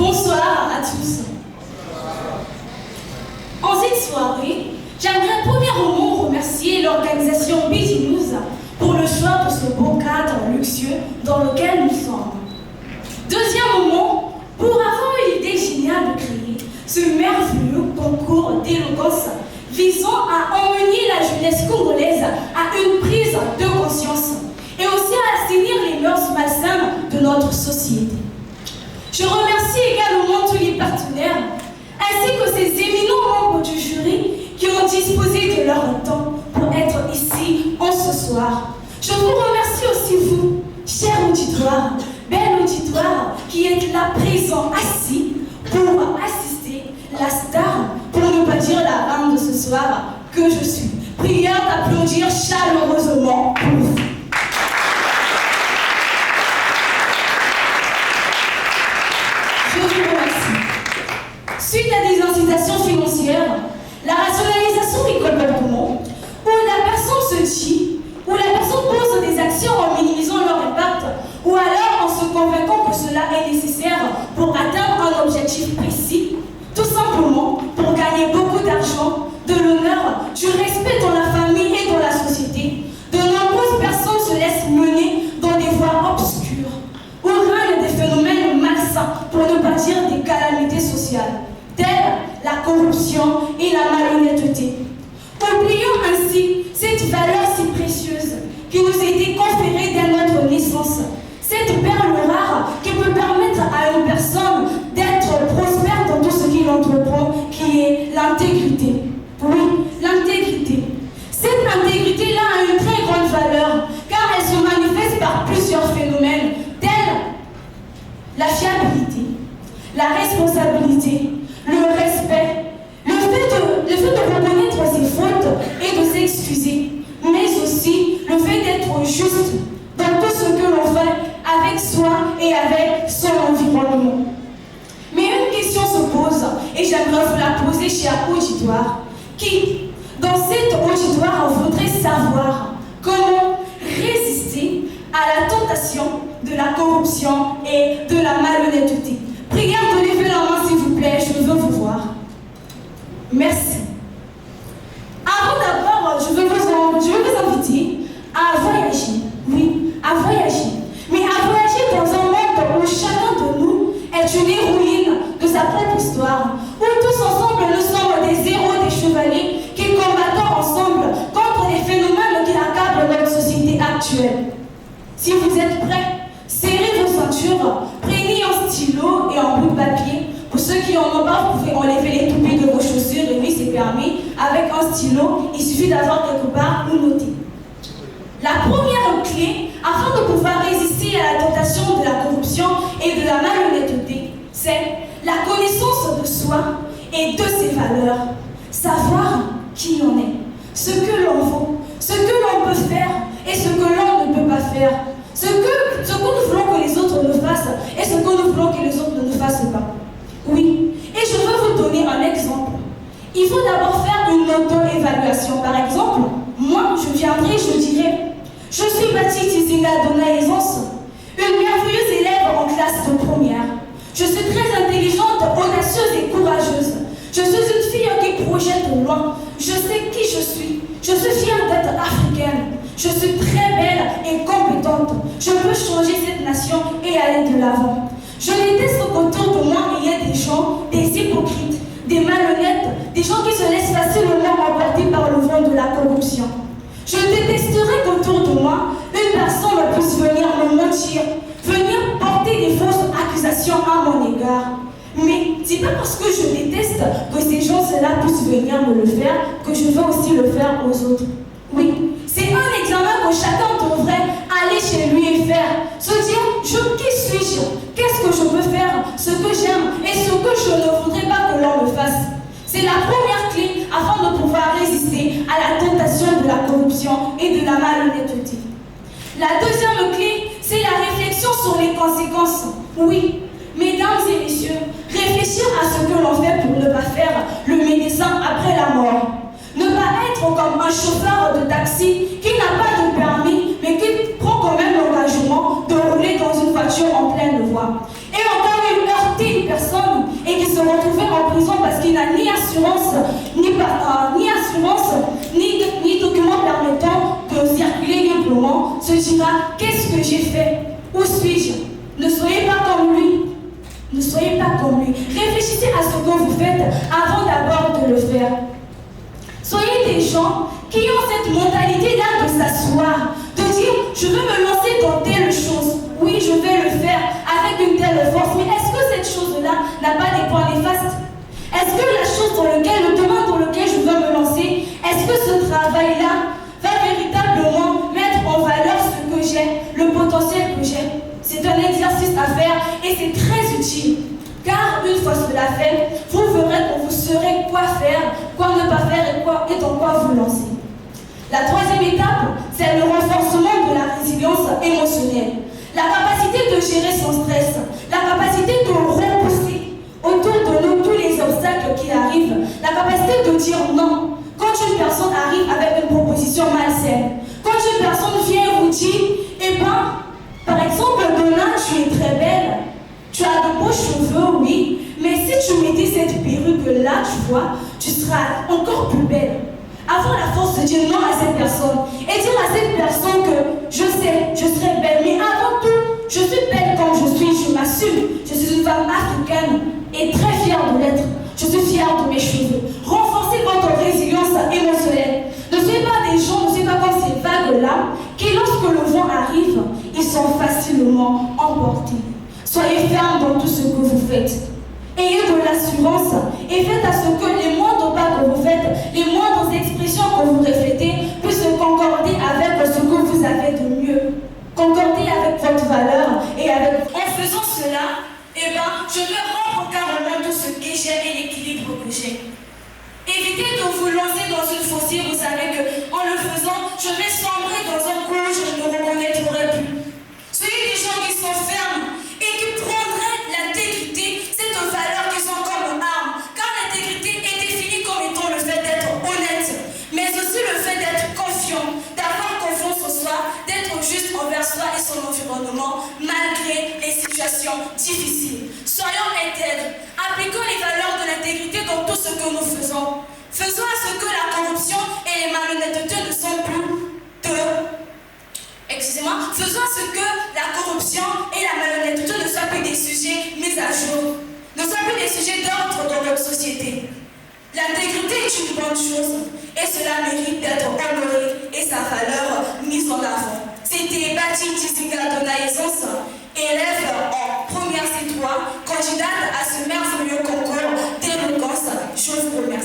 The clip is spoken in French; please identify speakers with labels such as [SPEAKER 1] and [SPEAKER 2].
[SPEAKER 1] Bonsoir à tous. En cette soirée, j'aimerais premièrement remercier l'organisation BD News pour le choix de ce beau cadre luxueux dans lequel nous sommes. Deuxièmement, pour avoir eu l'idée géniale de créer ce merveilleux concours d'éloquence visant à emmener la jeunesse congolaise à une prise de conscience et aussi à assainir les mœurs malsaines de notre société. Je remercie également tous les partenaires ainsi que ces éminents membres du jury qui ont disposé de leur temps pour être ici en ce soir. Je vous remercie aussi vous, cher auditoire, bel auditoire qui êtes là présent assis pour assister la star, pour ne pas dire la reine de ce soir que je suis. Prière d'applaudir chaleureusement pour vous. Je vous remercie. Suite à des incitations financières, la rationalisation des comportements, où la personne se dit, où la personne pose des actions en minimisant leur impact, ou alors en se convainquant que cela est nécessaire pour atteindre un objectif précis, tout simplement pour gagner beaucoup d'argent, de l'honneur, du respect dans la famille et dans la société. De nombreuses personnes se laissent mener dans des voies obscures, où règnent des phénomènes malsains, pour ne pas dire des calamités sociales, telles la corruption et la malhonnêteté. Oublions ainsi cette valeur si précieuse qui nous a été conférée dès notre naissance, cette perle rare qui peut permettre à une personne d'être prospère dans tout ce qu'il entreprend, qui est l'intégrité. Oui, l'intégrité. Cette intégrité-là a une très grande valeur, car elle se manifeste par plusieurs phénomènes, tels la fiabilité, la responsabilité, le respect, le fait de reconnaître ses fautes et de s'excuser, mais aussi le fait d'être juste dans tout ce que l'on fait avec soi et avec son environnement. Mais une question se pose, et j'aimerais vous la poser, cher auditoire, qui, dans cet auditoire, voudrait savoir comment résister à la tentation de la corruption et de la malhonnêteté. Prière de lever la main, s'il vous plaît, je veux vous voir. Merci. Avant d'abord, je veux vous inviter à voyager. Oui, à voyager. Mais à voyager dans un monde où chacun de nous est une héroïne de sa propre histoire, où tous ensemble nous sommes des héros, des chevaliers qui combattons ensemble contre les phénomènes qui accablent notre société actuelle. Si vous êtes prêts, serrez vos ceintures, prenez un stylo et un bout de papier. Pour ceux qui en ont pas, vous pouvez enlever les toupies de vos chaussures, et oui, c'est permis. Avec un stylo, il suffit d'avoir quelque part où noter. La première clé, afin de pouvoir résister à la tentation de la corruption et de la malhonnêteté, c'est la connaissance de soi et de ses valeurs. Savoir qui on est, ce que l'on vaut, ce que l'on peut faire et ce que l'on ne peut pas faire. Ce que nous voulons que les autres nous fassent et ce que nous voulons que les autres ne nous fassent pas. Oui, et je veux vous donner un exemple. Il faut d'abord faire une auto-évaluation. Par exemple, moi, je viendrai, je dirais, je suis Baptiste Izinga Donaïsance, une merveilleuse élève en classe de première. Je suis très intelligente, audacieuse et courageuse. Je suis une fille qui projette loin. Je sais qui je suis. Je suis fière d'être africaine. Je suis très belle et compétente. Je peux changer cette nation et aller de l'avant. Je déteste qu'autour de moi, il y ait des gens, des hypocrites, des malhonnêtes, des gens qui se laissent facilement emporter par le vent de la corruption. Je détesterais qu'autour de moi, une personne puisse venir me mentir, venir porter des fausses accusations à mon égard. Mais c'est pas parce que je déteste que ces gens-là puissent venir me le faire que je veux aussi le faire aux autres. Oui, c'est un examen que chacun devrait aller chez lui et faire. Se dire, qui suis-je? Qu'est-ce que je peux faire? Ce que j'aime et ce que je ne voudrais pas que l'on me fasse. C'est la première clé afin de pouvoir résister à la tentation de la corruption et de la malhonnêteté. La deuxième clé, c'est la réflexion sur les conséquences. Oui, mesdames et messieurs, réfléchir à ce que l'on fait pour ne pas faire le médecin après la mort. Ne pas être comme un chauffeur de taxi qui n'a pas de permis, mais qui prend quand même l'engagement de rouler dans une voiture en pleine voie. Et encore heurter une personne qui n'a ni assurance, ni document permettant de circuler librement, se dira qu'est-ce que j'ai fait? Où suis-je? Ne soyez pas comme lui. Ne soyez pas comme lui. Réfléchissez à ce que vous faites avant d'abord de le faire. Soyez des gens qui ont cette mentalité-là de s'asseoir, de dire je veux me lancer dans telle chose. Oui, je vais le faire avec une telle force, mais est-ce que cette chose-là n'a pas des points néfastes? Est-ce que la chose le domaine dans lequel je veux me lancer, est-ce que ce travail-là va véritablement mettre en valeur ce que j'ai, le potentiel que j'ai? C'est un exercice à faire et c'est très utile. Car une fois cela fait, vous verrez que vous saurez quoi faire, quoi ne pas faire et dans quoi vous lancer. La troisième étape, c'est le renforcement de la résilience émotionnelle. La capacité de gérer son stress, la capacité de repousser autour de nous tous les obstacles qui arrivent, la capacité de dire non quand une personne arrive avec une proposition malsaine, quand une personne vient et vous dit, eh ben, par exemple, Donna, tu es très belle, tu as de beaux cheveux, oui, mais si tu mettais cette perruque-là, tu vois, tu seras encore plus belle. Avoir la force de dire non à cette personne et dire à cette personne que je sais, je serai belle, mais avant tout, je suis belle comme je suis, je m'assume. Je suis une femme africaine et très fière de l'être. Je suis fière de mes cheveux. Renforcez votre résilience émotionnelle. Ne soyez pas des gens, ne soyez pas comme ces vagues-là qui, lorsque le vent arrive, ils sont facilement emportés. Soyez fermes dans tout ce que vous faites. Ayez de l'assurance et faites à ce que les moindres pas que vous faites, les moindres expressions que vous reflétez puissent concorder avec ce que vous avez de mieux. Concorder avec votre valeur et avec... En faisant cela, eh ben, je vais rendre carrément tout ce que j'ai et l'équilibre que j'ai. Évitez de vous lancer dans une fossile, vous savez qu'en le faisant, je vais sombrer dans un trou où je ne me reconnaîtrai plus. Soyez des gens qui sont fermes et qui prendraient l'intégrité, cette valeur qu'ils ont comme arme. Car l'intégrité est définie comme étant le fait d'être honnête, mais aussi le fait d'être confiant, d'avoir confiance en soi, d'être juste envers soi et son environnement, malgré les situations difficiles. Soyons intègres, appliquons les valeurs de l'intégrité dans tout ce que nous faisons. Faisons à ce que la corruption et les malhonnêtetés ne sont plus faisons à ce que la corruption et la malhonnêteté ne soient plus des sujets mis à jour, ne soient plus des sujets d'ordre dans notre société. L'intégrité est une bonne chose et cela mérite d'être honoré et sa valeur mise en avant. C'était Bati Tizinga Dona Essence, élève en première C3, candidate à ce